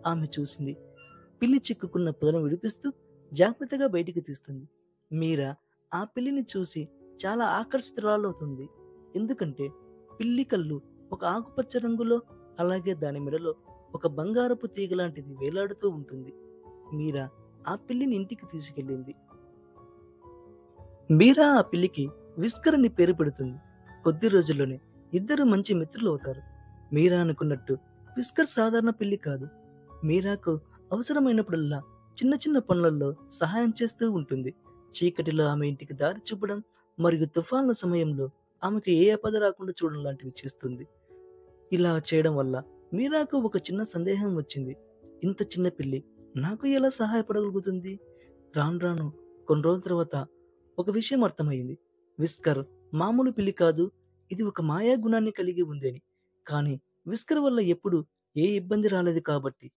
ఆమె చూసింది. పిల్లి చిక్కుకున్న పొదను విడిపిస్తూ జాగ్రత్తగా బయటికి తీస్తుంది. మీరా ఆ పిల్లిని చూసి చాలా ఆకర్షితురాలవుతుంది. ఎందుకంటే పిల్లి కళ్ళు ఒక ఆకుపచ్చ రంగులో, అలాగే దాని మెడలో ఒక బంగారపు తీగ లాంటిది వేలాడుతూ ఉంటుంది. మీరా ఆ పిల్లిని ఇంటికి తీసుకెళ్ళింది. మీరా ఆ పిల్లికి విస్కర్ అని పేరు పెడుతుంది. కొద్ది రోజుల్లోనే ఇద్దరు మంచి మిత్రులు అవుతారు. మీరా అనుకున్నట్టు విస్కర్ సాధారణ పిల్లి కాదు. మీరాకు అవసరమైనప్పుడల్లా చిన్న చిన్న పనులలో సహాయం చేస్తూ ఉంటుంది. చీకటిలో ఆమె ఇంటికి దారి చూపడం, మరియు తుఫాన్ల సమయంలో ఆమెకు ఏ ఆపద రాకుండా చూడడం లాంటివి చేస్తుంది. ఇలా చేయడం వల్ల మీరాకు ఒక చిన్న సందేహం వచ్చింది. ఇంత చిన్న పిల్లి నాకు ఎలా సహాయపడగలుగుతుంది? రాను రాను కొన్ని రోజుల తర్వాత ఒక విషయం అర్థమైంది. విస్కర్ మామూలు పిల్లి కాదు. ఇది ఒక మాయా గుణాన్ని కలిగి ఉంది అని. కానీ విస్కర్ వల్ల ఎప్పుడు ఏ ఇబ్బంది రాలేదు కాబట్టి